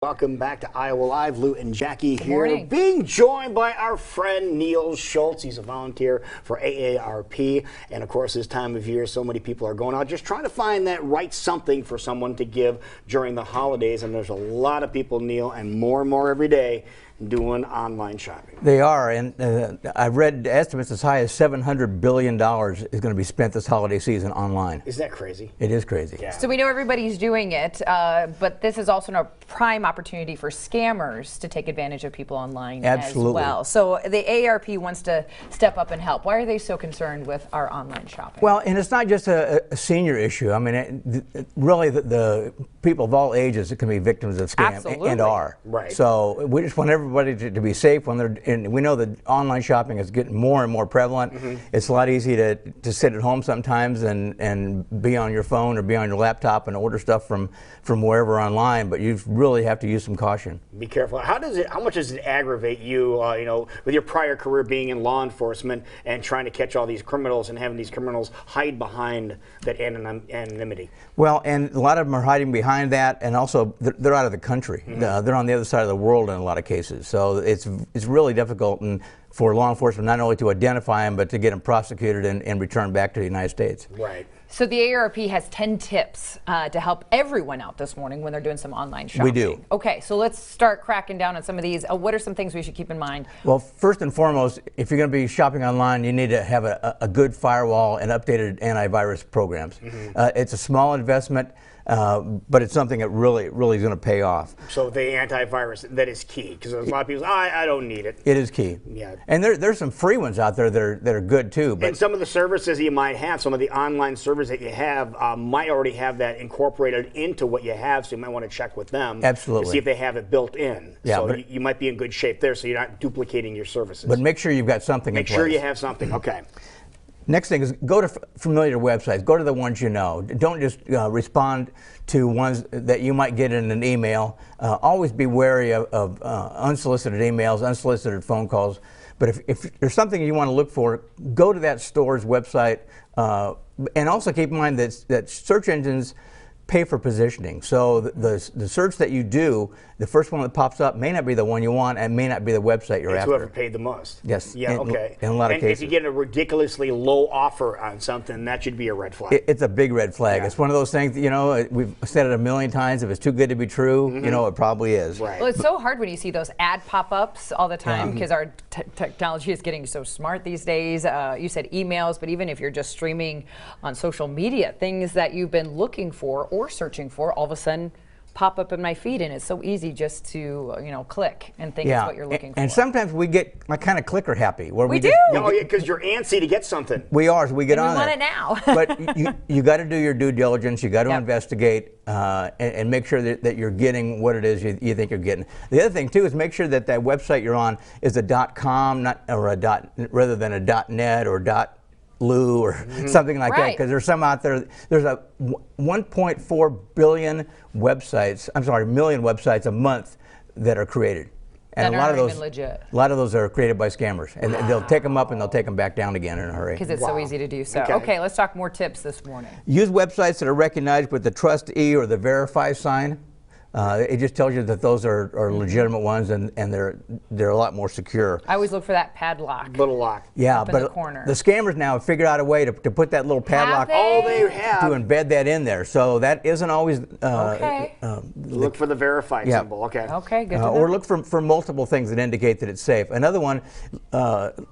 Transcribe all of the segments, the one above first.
Welcome back to Iowa Live. Lou and Jackie here, morning. being joined by our friend Neil Schultz. He's a volunteer for AARP, and of course, this time of year, so many people are going out just trying to find that right something for someone to give during the holidays. And there's a lot of people, Neil, and more every day, doing online shopping. They are, and I've read estimates as high as $700 billion is going to be spent this holiday season online. Is that crazy? It is crazy. Yeah. So we know everybody's doing it, but this is also a prime opportunity for scammers to take advantage of people online Absolutely. as well. So the AARP wants to step up and help. Why are they so concerned with our online shopping? Well, and it's not just a senior issue. I mean, really, the people of all ages that can be victims of scams Absolutely. and are. Right. So we just want everybody to be safe when they're. And we know that online shopping is getting more and more prevalent. Mm-hmm. It's a lot easy to sit at home sometimes and be on your phone or be on your laptop and order stuff from wherever online. But you really have to use some caution. Be careful. How much does it aggravate you, with your prior career being in law enforcement and trying to catch all these criminals and having these criminals hide behind that anonymity? Well, and a lot of them are hiding behind that, and also they're out of the country. Mm-hmm. They're on the other side of the world in a lot of cases. So it's really difficult for law enforcement not only to identify them, but to get them prosecuted and returned back to the United States. Right. So the AARP has 10 tips to help everyone out this morning when they're doing some online shopping. We do. Okay, so let's start cracking down on some of these. What are some things we should keep in mind? Well, first and foremost, if you're going to be shopping online, you need to have a good firewall and updated antivirus programs. Mm-hmm. It's a small investment, but it's something that really is going to pay off. So the antivirus, that is key, because a lot of people say, I don't need it. It is key. Yeah. And there's some free ones out there that are good too. But And some of the services you might have, some of the online servers that you have, might already have that incorporated into what you have, so you might want to check with them. Absolutely. To see if they have it built in. Yeah, so but you might be in good shape there, so you're not duplicating your services. But make sure you've got something in Make place. sure you have something. Okay. Next thing is go to familiar websites. Go to the ones you know. Don't just respond to ones that you might get in an email. Always be wary of unsolicited emails, unsolicited phone calls. But if there's something you want to look for, go to that store's website. And also keep in mind that search engines pay for positioning. So the search that you do, the first one that pops up may not be the one you want and may not be the website you're It's after. whoever paid the most. Yes. Yeah, okay. In a lot of and cases. if you get a ridiculously low offer on something, that should be a red flag. It's a big red flag. Yeah. It's one of those things, we've said it a million times, if it's too good to be true, it probably is. Right. Well, it's so hard when you see those ad pop-ups all the time because our technology is getting so smart these days. You said emails, but even if you're just streaming on social media, things that you've been looking for or searching for all of a sudden pop up in my feed, and it's so easy just to click and think it's what you're looking for. And sometimes we get kind of clicker happy. Where We just, do. Oh, yeah, because you're antsy to get something. We are, so we get And on we there. want it now. But you got to do your due diligence. You got to Yep. investigate and make sure that you're getting what it is you think you're getting. The other thing too is make sure that website you're on is a .com, rather than a .net or .lu or something like that. Right. Because there's some out there. There's a 1.4 billion websites. Million websites a month that are created. And That a lot of aren't those, even legit. a lot of those are created by scammers, and they'll take them up and they'll take them back down again in a hurry. Because it's so easy to do so. Okay. Okay, let's talk more tips this morning. Use websites that are recognized with the Trust E or the Verify sign. It just tells you that those are legitimate ones, and they're a lot more secure. I always look for that padlock. Little lock. Yeah, Up in but the corner. the scammers now have figured out a way to put that little padlock they? Oh, they have. to embed that in there. So that isn't always Okay. Look for the verified Yeah. symbol. Okay. Okay, good to know. or look for multiple things that indicate that it's safe. Another one,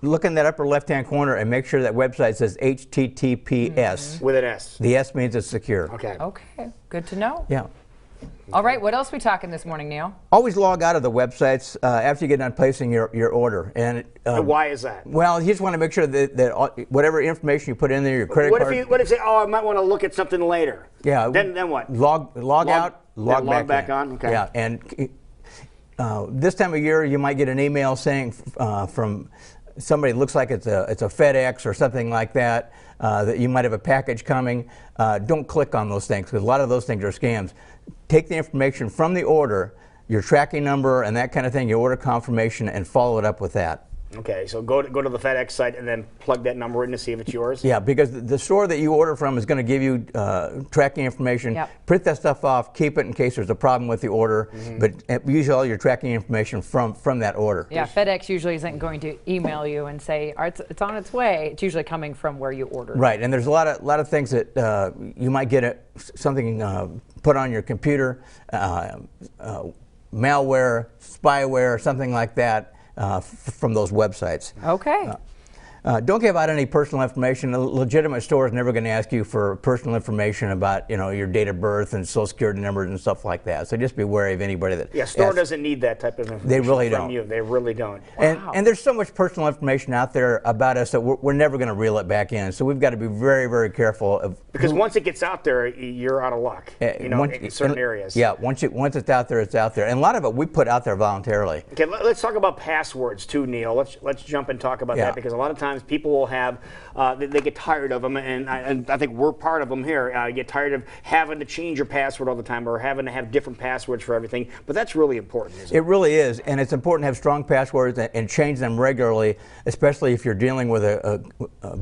look in that upper left-hand corner and make sure that website says HTTPS. With an S. The S means it's secure. Okay. Okay, good to know. Yeah. All right, what else we talking this morning, Neil? Always log out of the websites after you get done placing your order. And And why is that? well, you just want to make sure that whatever information you put in there, your credit What card. if you say, I might want to look at something later? Yeah. Then what? Log out, log then log back back in. on? Okay. Yeah, and this time of year you might get an email saying from somebody that looks like it's a FedEx or something like that, that you might have a package coming. Don't click on those things, because a lot of those things are scams. Take the information from the order, your tracking number and that kind of thing, your order confirmation, and follow it up with that. Okay, so go to the FedEx site and then plug that number in to see if it's yours. Yeah, because the store that you order from is going to give you tracking information. Yep. Print that stuff off, keep it in case there's a problem with the order, but use all your tracking information from that order. Yeah, FedEx usually isn't going to email you and say it's on its way. It's usually coming from where you ordered. Right, and there's a lot of things that you might get something put on your computer, malware, spyware, something like that. From those websites. Okay. Don't give out any personal information. A legitimate store is never going to ask you for personal information about, your date of birth and social security numbers and stuff like that. So just be wary of anybody that. Yeah, store doesn't need that type of information. They really from don't. You. They really don't. Wow. And there's so much personal information out there about us that we're never going to reel it back in. So we've got to be very, very careful of. Because once it gets out there, you're out of luck. In certain areas. Yeah, once it's out there, it's out there. And a lot of it we put out there voluntarily. Okay, let's talk about passwords too, Neil. Let's jump and talk about that, because a lot of times people will have they get tired of them, and I think we're part of them here. You get tired of having to change your password all the time or having to have different passwords for everything. But that's really important, isn't it? It really is, and it's important to have strong passwords and change them regularly, especially if you're dealing with a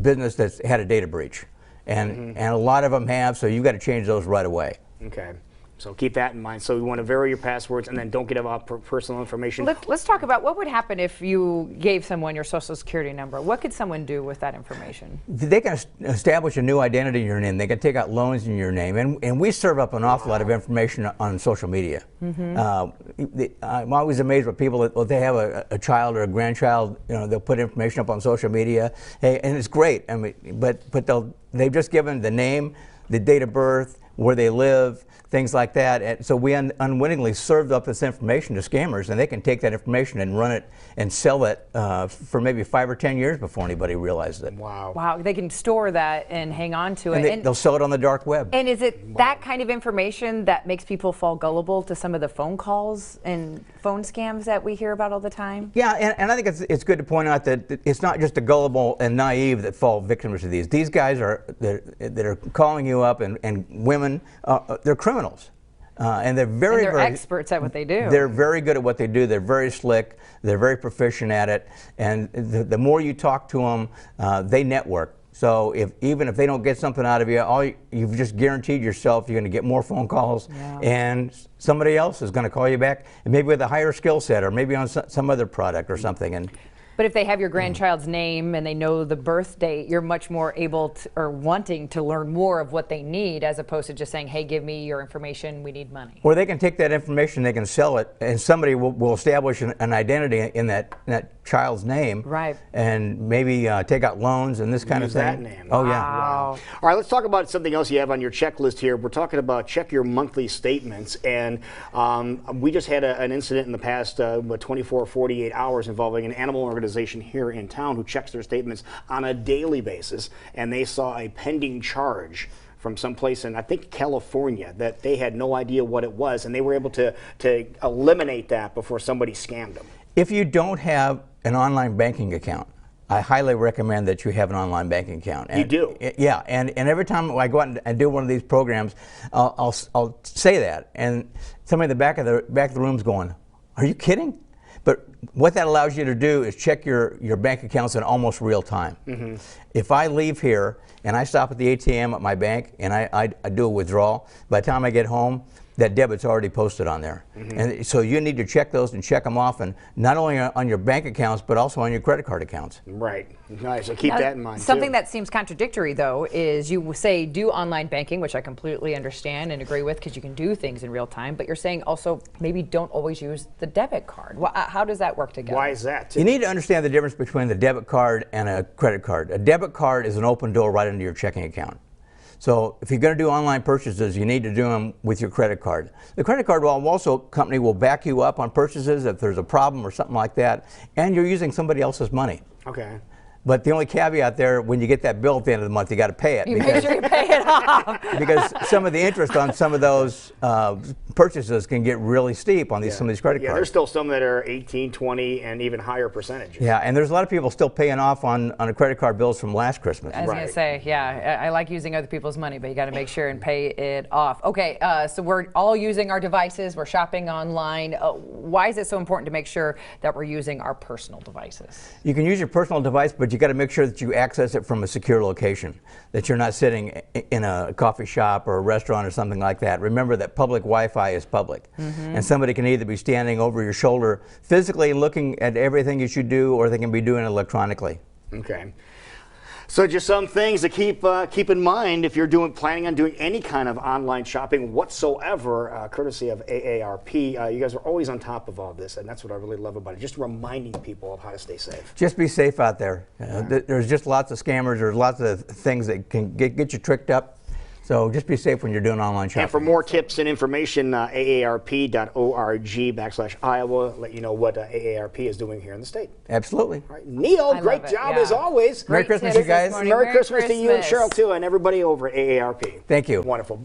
business that's had a data breach. And a lot of them have, so you've got to change those right away. Okay. So keep that in mind. So we want to vary your passwords and then don't give out personal information. Let's talk about what would happen if you gave someone your social security number. What could someone do with that information? They can establish a new identity in your name. They can take out loans in your name. And we serve up an awful lot of information on social media. I'm always amazed with people that they have a child or a grandchild, they'll put information up on social media. Hey, and it's great. I mean, but they've just given the name, the date of birth, where they live, things like that. And so we unwittingly served up this information to scammers, and they can take that information and run it and sell it for maybe 5 or 10 years before anybody realizes it. Wow. Wow, they can store that and hang on to it. And they'll sell it on the dark web. And is it that kind of information that makes people fall gullible to some of the phone calls and phone scams that we hear about all the time? Yeah, and I think it's good to point out that it's not just the gullible and naive that fall victims to these. These guys that are calling you up, and women, they're criminals. And they're very experts at what they do. They're very good at what they do. They're very slick. They're very proficient at it. And the more you talk to them, they network. So even if they don't get something out of you, you've just guaranteed yourself you're going to get more phone calls, and somebody else is going to call you back, and maybe with a higher skill set, or maybe on some other product or something. But if they have your grandchild's name and they know the birth date, you're much more able to, or wanting to learn more of what they need, as opposed to just saying, hey, give me your information, we need money. Or they can take that information, they can sell it, and somebody will establish an identity in that child's name. Right. And maybe take out loans and this kind of thing. Use that name. Oh, yeah. Wow. All right, let's talk about something else you have on your checklist here. We're talking about check your monthly statements. And we just had an incident in the past 24, 48 hours involving an animal organization here in town who checks their statements on a daily basis. And they saw a pending charge from someplace in, I think, California, that they had no idea what it was. And they were able to eliminate that before somebody scammed them. If you don't have an online banking account, I highly recommend that you have an online banking account. You do? Yeah, and every time I go out and do one of these programs, I'll say that, and somebody in the back of the room's going, "Are you kidding?" But what that allows you to do is check your bank accounts in almost real time. If I leave here and I stop at the ATM at my bank and I do a withdrawal, by the time I get home, that debit's already posted on there. And so you need to check those and check them off, and not only on your bank accounts, but also on your credit card accounts. Right. Nice. So keep that in mind. Something too. that seems contradictory, though, is you say do online banking, which I completely understand and agree with because you can do things in real time, but you're saying also maybe don't always use the debit card. How does that work together? Why is that? You need to understand the difference between the debit card and a credit card. A debit card is an open door right into your checking account. So if you're going to do online purchases, you need to do them with your credit card. The credit card company will back you up on purchases if there's a problem or something like that, and you're using somebody else's money. Okay. But the only caveat there, when you get that bill at the end of the month, you got to pay it. You make sure you pay it off. Because some of the interest on some of those purchases can get really steep on some of these credit Yeah, cards. there's still some that are 18, 20, and even higher percentages. Yeah, and there's a lot of people still paying off on a credit card bills from last Christmas. I was going to say, yeah, I like using other people's money, but you got to make sure and pay it off. Okay, so we're all using our devices. We're shopping online. Why is it so important to make sure that we're using our personal devices? You can use your personal device, but you got to make sure that you access it from a secure location, that you're not sitting in a coffee shop or a restaurant or something like that. Remember that public Wi-Fi is public, and somebody can either be standing over your shoulder physically looking at everything you should do, or they can be doing it electronically. Okay. So just some things to keep in mind if you're planning on doing any kind of online shopping whatsoever, courtesy of AARP. You guys are always on top of all this, and that's what I really love about it, just reminding people of how to stay safe. Just be safe out there. There's just lots of scammers. There's lots of things that can get you tricked up. So just be safe when you're doing online shopping. And for more tips and information, aarp.org/Iowa let you know what AARP is doing here in the state. Absolutely. All right. Neil, great job as always. Merry Christmas, you guys. Merry Christmas to you and Cheryl, too, and everybody over at AARP. Thank you. Wonderful.